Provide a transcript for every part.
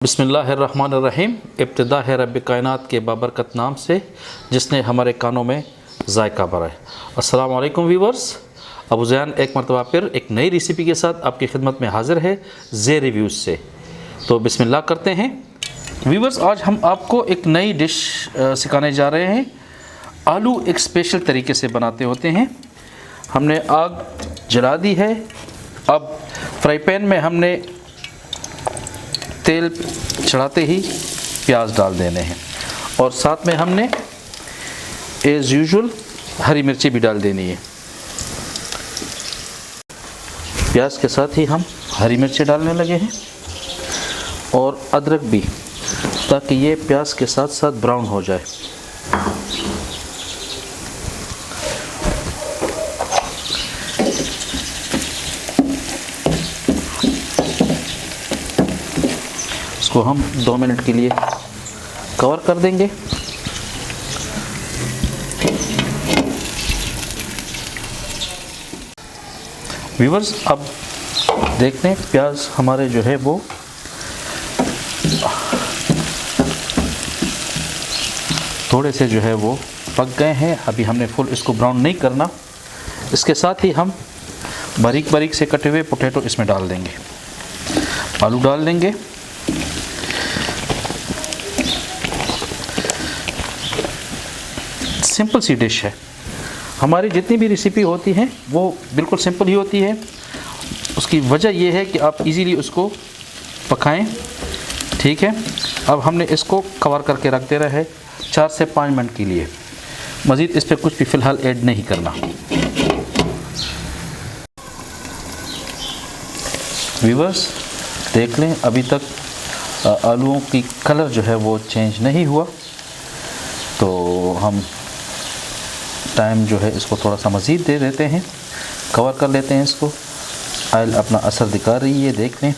बिस्मिल्लाहिर्रहमानिर्रहीम। इब्तिदा है रब कायनात के बाबरकत नाम से जिसने हमारे कानों में जायका भरा है। अस्सलाम वालेकुम व्यूवर्स, अबू ज़ैन एक मरतबा फिर एक नई रेसिपी के साथ आपकी खिदमत में हाज़िर है जे रिव्यूज़ से। तो बिस्मिल्लाह करते हैं व्यूवर्स। आज हम आपको एक नई डिश सिखाने जा रहे हैं। आलू एक स्पेशल तरीके से बनाते होते हैं। हमने आग जला दी है। अब फ्राई पैन में हमने तेल चढ़ाते ही प्याज डाल देने हैं और साथ में हमने एज़ यूजुअल हरी मिर्ची भी डाल देनी है। प्याज के साथ ही हम हरी मिर्ची डालने लगे हैं और अदरक भी, ताकि ये प्याज के साथ साथ ब्राउन हो जाए। इसको हम 2 मिनट के लिए कवर कर देंगे। व्यूवर्स, अब देखते हैं प्याज हमारे जो है वो थोड़े से जो है वो पक गए हैं। अभी हमने फुल इसको ब्राउन नहीं करना। इसके साथ ही हम बारीक बारीक से कटे हुए पोटैटो इसमें डाल देंगे, आलू डाल देंगे। सिंपल सी डिश है। हमारी जितनी भी रेसिपी होती हैं वो बिल्कुल सिंपल ही होती है। उसकी वजह यह है कि आप इजीली उसको पकाएं। ठीक है, अब हमने इसको कवर करके रख देना है 4 से 5 मिनट के लिए। मज़ीद इस पर कुछ भी फ़िलहाल ऐड नहीं करना। व्यूवर्स देख लें, अभी तक आलूओं की कलर जो है वो चेंज नहीं हुआ, तो हम टाइम जो है इसको थोड़ा सा मज़ीद दे देते हैं, कवर कर लेते हैं इसको। ऑयल अपना असर दिखा रही है, देख लें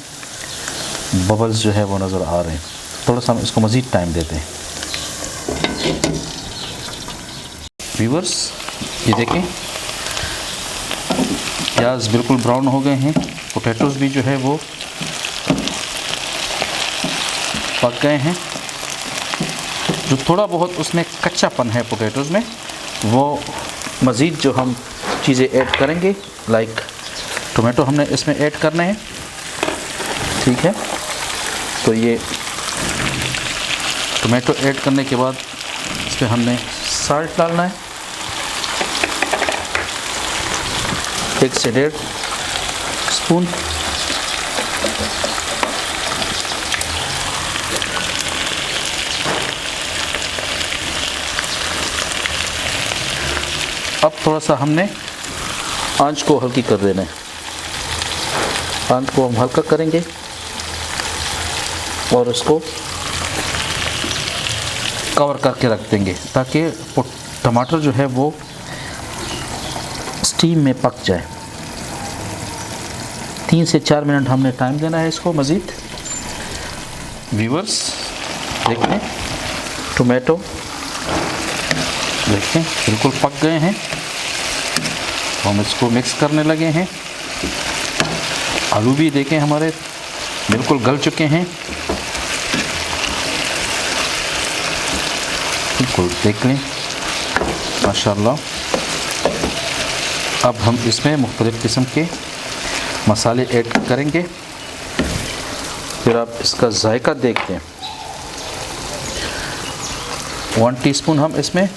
बबल्स जो है वो नज़र आ रहे हैं। थोड़ा सा हम इसको मज़ीद टाइम देते हैं। व्यूवर्स ये देखें, प्याज बिल्कुल ब्राउन हो गए हैं, पोटैटोज़ भी जो है वो पक गए हैं। जो थोड़ा बहुत उसमें कच्चापन है पोटैटोज़ में, वो मज़ीद जो हम चीज़ें ऐड करेंगे, लाइक टोमेटो हमने इसमें ऐड करने हैं। ठीक है, तो ये टोमेटो ऐड करने के बाद इस पर हमने साल्ट डालना है, 1 से 1.5 स्पून। अब थोड़ा सा हमने आंच को हल्की कर देना है। आंच को हम हल्का करेंगे और इसको कवर करके रख देंगे, ताकि टमाटर जो है वो स्टीम में पक जाए। 3 से 4 मिनट हमने टाइम देना है इसको मज़ीद। व्यूवर्स देखें, टोमेटो देखें बिल्कुल पक गए हैं। हम इसको मिक्स करने लगे हैं। आलू भी देखें हमारे बिल्कुल गल चुके हैं, बिल्कुल देख लें माशाल्लाह। अब हम इसमें मुख्तलिफ़ किस्म के मसाले ऐड करेंगे, फिर आप इसका जायका देखते हैं। 1 टीस्पून हम इसमें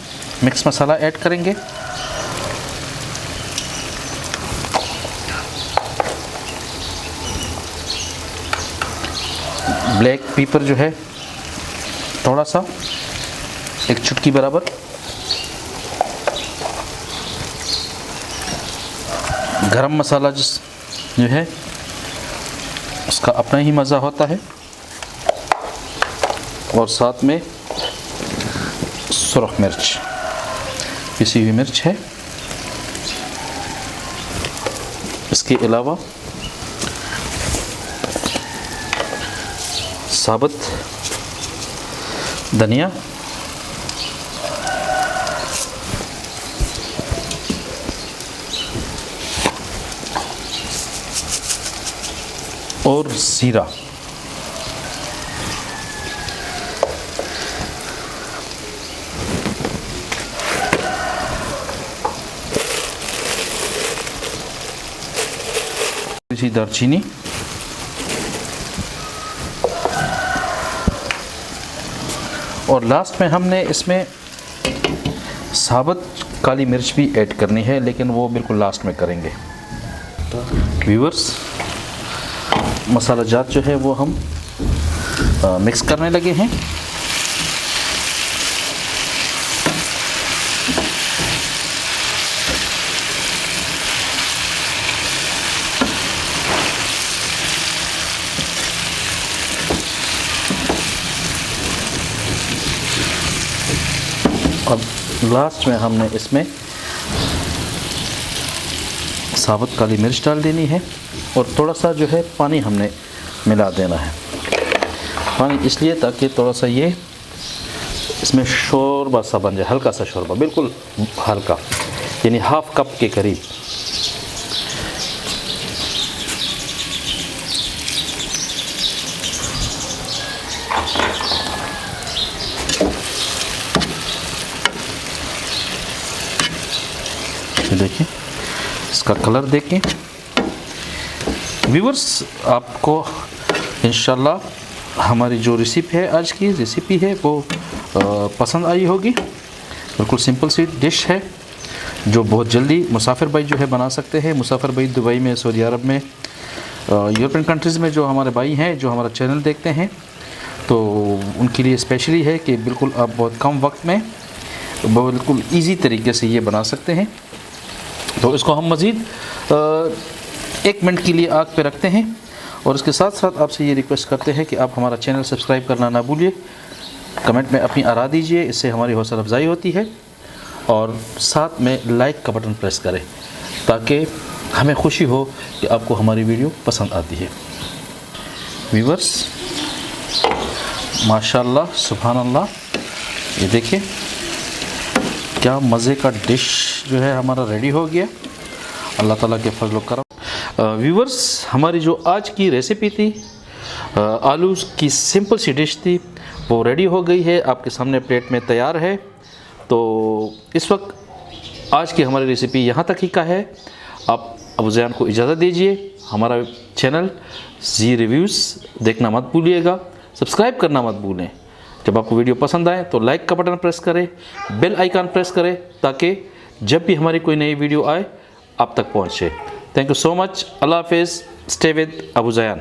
मिक्स मसाला ऐड करेंगे। ब्लैक पेपर जो है थोड़ा सा, 1 चुटकी बराबर। गरम मसाला जो है उसका अपना ही मज़ा होता है। और साथ में सुरख मिर्च, पिसी हुई मिर्च है। इसके अलावा साबुत धनिया, और ज़ीरा। सी दालचीनी, और लास्ट में हमने इसमें साबुत काली मिर्च भी ऐड करनी है, लेकिन वो बिल्कुल लास्ट में करेंगे। व्यूअर्स, मसाला जात जो है वो हम मिक्स करने लगे हैं। अब लास्ट में हमने इसमें साबुत काली मिर्च डाल देनी है, और थोड़ा सा जो है पानी हमने मिला देना है। पानी इसलिए ताकि थोड़ा सा ये इसमें शोरबा सा बन जाए, हल्का सा शोरबा, बिल्कुल हल्का, यानी हाफ कप के करीब। देखिए इसका कलर देखें। व्यूअर्स, आपको इंशाल्लाह हमारी जो रेसिपी है, आज की रेसिपी है, वो पसंद आई होगी। बिल्कुल सिंपल सी डिश है जो बहुत जल्दी मुसाफिर भाई जो है बना सकते हैं। मुसाफिर भाई दुबई में, सऊदी अरब में, यूरोपियन कंट्रीज़ में जो हमारे भाई हैं, जो हमारा चैनल देखते हैं, तो उनके लिए स्पेशली है कि बिल्कुल आप बहुत कम वक्त में बिल्कुल ईजी तरीके से ये बना सकते हैं। तो इसको हम मज़ीद 1 मिनट के लिए आग पे रखते हैं, और इसके साथ साथ आपसे ये रिक्वेस्ट करते हैं कि आप हमारा चैनल सब्सक्राइब करना ना भूलिए। कमेंट में अपनी आरा दीजिए, इससे हमारी हौसला अफजाई होती है, और साथ में लाइक का बटन प्रेस करें ताकि हमें खुशी हो कि आपको हमारी वीडियो पसंद आती है। व्यूअर्स, माशाल्लाह, सुभान अल्लाह, ये देखिए क्या मज़े का डिश जो है हमारा रेडी हो गया, अल्लाह ताला के फजल करम। व्यूअर्स, हमारी जो आज की रेसिपी थी, आलू की सिंपल सी डिश थी, वो रेडी हो गई है, आपके सामने प्लेट में तैयार है। तो इस वक्त आज की हमारी रेसिपी यहाँ तक ही का है। आप अबू ज़ैन को इजाज़त दीजिए। हमारा चैनल जी रिव्यूज़ देखना मत भूलिएगा, सब्सक्राइब करना मत भूलें। जब आपको वीडियो पसंद आए तो लाइक का बटन प्रेस करें, बेल आइकन प्रेस करें, ताकि जब भी हमारी कोई नई वीडियो आए आप तक पहुँचे। Thank you so much. अल्लाह हाफिज़। Stay with Abu Zain.